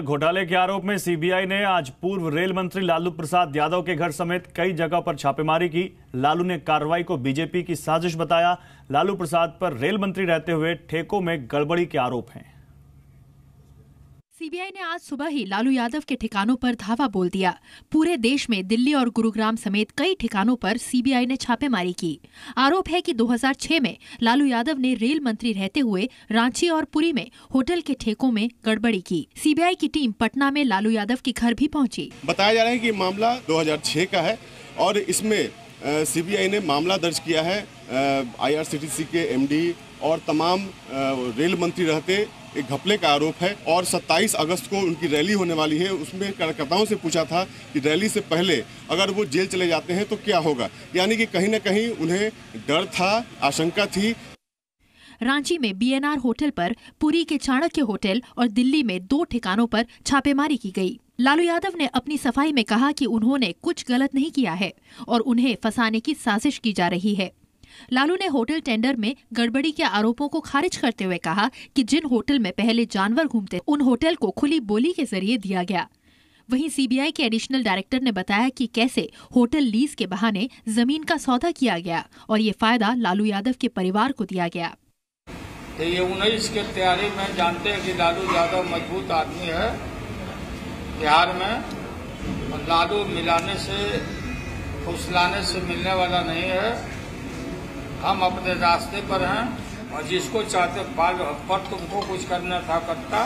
घोटाले के आरोप में सीबीआई ने आज पूर्व रेल मंत्री लालू प्रसाद यादव के घर समेत कई जगह पर छापेमारी की। लालू ने कार्रवाई को बीजेपी की साजिश बताया। लालू प्रसाद पर रेल मंत्री रहते हुए ठेकों में गड़बड़ी के आरोप हैं। सीबीआई ने आज सुबह ही लालू यादव के ठिकानों पर धावा बोल दिया। पूरे देश में दिल्ली और गुरुग्राम समेत कई ठिकानों पर सीबीआई ने छापेमारी की। आरोप है कि 2006 में लालू यादव ने रेल मंत्री रहते हुए रांची और पुरी में होटल के ठेकों में गड़बड़ी की। सीबीआई की टीम पटना में लालू यादव के घर भी पहुंची। बताया जा रहा है कि मामला 2006 का है और इसमें सीबीआई ने मामला दर्ज किया है आईआरसीटीसी के एमडी और तमाम रेल मंत्री रहते एक घपले का आरोप है। और 27 अगस्त को उनकी रैली होने वाली है। उसमें कार्यकर्ताओं से पूछा था कि रैली से पहले अगर वो जेल चले जाते हैं तो क्या होगा, यानी कि कहीं न कहीं उन्हें डर था, आशंका थी। रांची में बीएनआर होटल पर, पुरी के चाणक्य होटल और दिल्ली में 2 ठिकानों पर छापेमारी की गई। लालू यादव ने अपनी सफाई में कहा कि उन्होंने कुछ गलत नहीं किया है और उन्हें फंसाने की साजिश की जा रही है। लालू ने होटल टेंडर में गड़बड़ी के आरोपों को खारिज करते हुए कहा कि जिन होटल में पहले जानवर घूमते उन होटल को खुली बोली के जरिए दिया गया। वहीं सीबीआई के एडिशनल डायरेक्टर ने बताया कि कैसे होटल लीज के बहाने जमीन का सौदा किया गया और ये फायदा लालू यादव के परिवार को दिया गया। तो ये 19 के तैयारी में जानते हैं कि लालू यादव मजबूत आदमी है बिहार में, और लालू मिलाने से फुसलाने से मिलने वाला नहीं है। हम अपने रास्ते पर हैं और जिसको चाहते बाल पर तुमको कुछ करना था करता।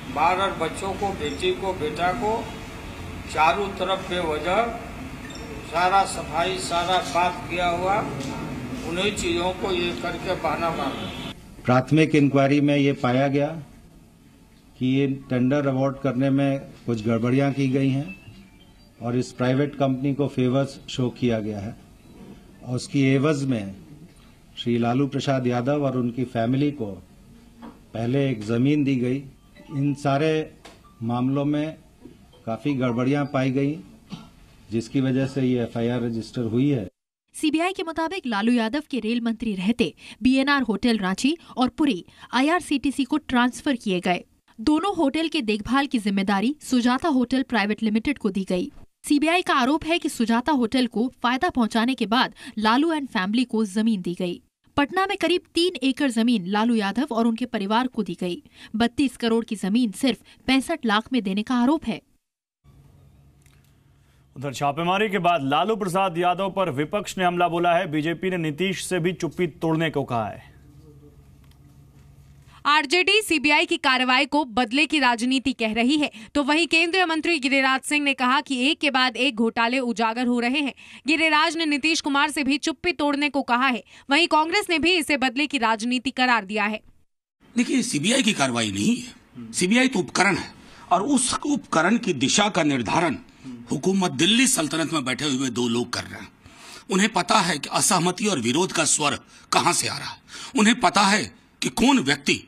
बाल और बच्चों को, बेटी को, बेटा को चारों तरफ बेवजह सारा सफाई, सारा बात किया हुआ, उन्हीं चीजों को ये करके बहाना मारा। प्राथमिक इंक्वायरी में ये पाया गया कि ये टेंडर अवार्ड करने में कुछ गड़बड़ियां की गई हैं और इस प्राइवेट कंपनी को फेवर्स शो किया गया है और उसकी एवज में श्री लालू प्रसाद यादव और उनकी फैमिली को पहले एक जमीन दी गई। इन सारे मामलों में काफी गड़बड़ियां पाई गई जिसकी वजह से ये एफआईआर रजिस्टर हुई है। सीबीआई के मुताबिक लालू यादव के रेल मंत्री रहते बीएनआर होटल रांची और पुरी आईआरसीटीसी को ट्रांसफर किए गए। दोनों होटल के देखभाल की जिम्मेदारी सुजाता होटल प्राइवेट लिमिटेड को दी गई। सीबीआई का आरोप है कि सुजाता होटल को फायदा पहुंचाने के बाद लालू एंड फैमिली को जमीन दी गई। पटना में करीब 3 एकड़ जमीन लालू यादव और उनके परिवार को दी गई। 32 करोड़ की जमीन सिर्फ 65 लाख में देने का आरोप है। उधर छापेमारी के बाद लालू प्रसाद यादव पर विपक्ष ने हमला बोला है। बीजेपी ने नीतीश से भी चुप्पी तोड़ने को कहा है। आरजेडी सीबीआई की कार्रवाई को बदले की राजनीति कह रही है, तो वहीं केंद्रीय मंत्री गिरिराज सिंह ने कहा कि एक के बाद एक घोटाले उजागर हो रहे हैं। गिरिराज ने नीतीश कुमार से भी चुप्पी तोड़ने को कहा है। वहीं कांग्रेस ने भी इसे बदले की राजनीति करार दिया है। देखिए, सीबीआई की कार्रवाई नहीं है, सीबीआई तो उपकरण है और उस उपकरण की दिशा का निर्धारण हुकूमत दिल्ली सल्तनत में बैठे हुए 2 लोग कर रहे हैं। उन्हें पता है कि असहमति और विरोध का स्वर कहां से आ रहा है। उन्हें पता है कि कौन व्यक्ति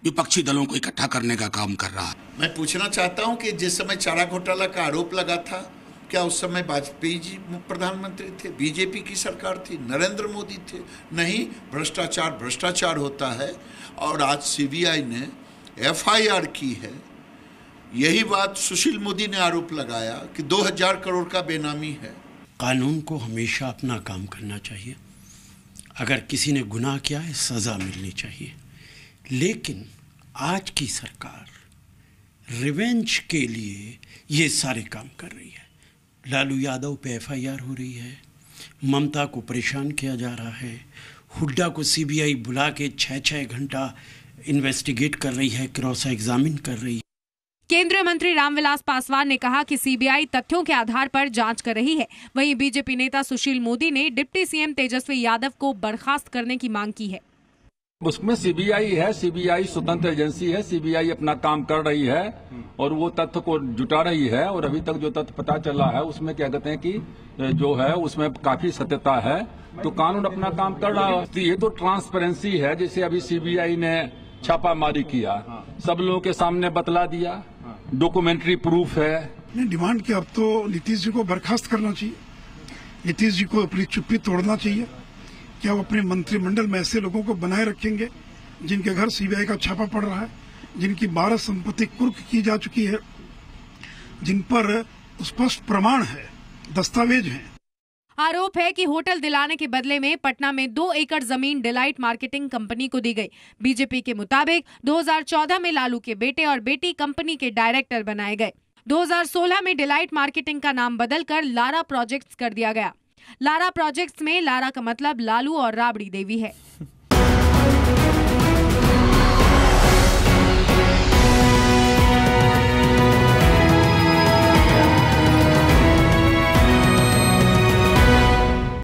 विपक्षी दलों को इकट्ठा करने का काम कर रहा है। मैं पूछना चाहता हूं कि जिस समय चारा घोटाला का आरोप लगा था, क्या उस समय वाजपेयी जी प्रधानमंत्री थे, बीजेपी की सरकार थी, नरेंद्र मोदी थे? नहीं, भ्रष्टाचार होता है और आज सीबीआई ने एफआईआर की है। यही बात सुशील मोदी ने आरोप लगाया कि 2000 करोड़ का बेनामी है। कानून को हमेशा अपना काम करना चाहिए। अगर किसी ने गुनाह किया है, सजा मिलनी चाहिए। लेकिन आज की सरकार रिवेंज के लिए ये सारे काम कर रही है। लालू यादव पे एफआईआर हो रही है, ममता को परेशान किया जा रहा है, हुड्डा को सीबीआई बुला के 6-6 घंटा इन्वेस्टिगेट कर रही है, क्रॉस एग्जामिन कर रही है। केंद्रीय मंत्री रामविलास पासवान ने कहा कि सीबीआई तथ्यों के आधार पर जांच कर रही है। वहीं बीजेपी नेता सुशील मोदी ने डिप्टी सीएम तेजस्वी यादव को बर्खास्त करने की मांग की है। उसमें सीबीआई है, सीबीआई स्वतंत्र एजेंसी है, सीबीआई अपना काम कर रही है और वो तथ्य को जुटा रही है। और अभी तक जो तथ्य पता चला है उसमें क्या कहते हैं कि जो है उसमें काफी सत्यता है, तो कानून अपना काम कर रहा है। ये तो ट्रांसपेरेंसी है। जैसे अभी सीबीआई ने छापामारी किया, सब लोगों के सामने बतला दिया, डॉक्यूमेंट्री प्रूफ है। डिमांड की अब तो नीतीश जी को बर्खास्त करना चाहिए, नीतीश जी को अपनी चुप्पी तोड़ना चाहिए। क्या वो अपने मंत्रिमंडल में ऐसे लोगों को बनाए रखेंगे जिनके घर सीबीआई का छापा पड़ रहा है? जिनकी 12 संपत्ति कुर्क की जा चुकी है, जिन पर स्पष्ट प्रमाण है, दस्तावेज हैं। आरोप है कि होटल दिलाने के बदले में पटना में 2 एकड़ जमीन डिलाइट मार्केटिंग कंपनी को दी गई। बीजेपी के मुताबिक 2014 में लालू के बेटे और बेटी कंपनी के डायरेक्टर बनाए गए। 2016 में डिलाइट मार्केटिंग का नाम बदलकर लारा प्रोजेक्ट्स कर दिया गया। लारा प्रोजेक्ट्स में लारा का मतलब लालू और राबड़ी देवी है।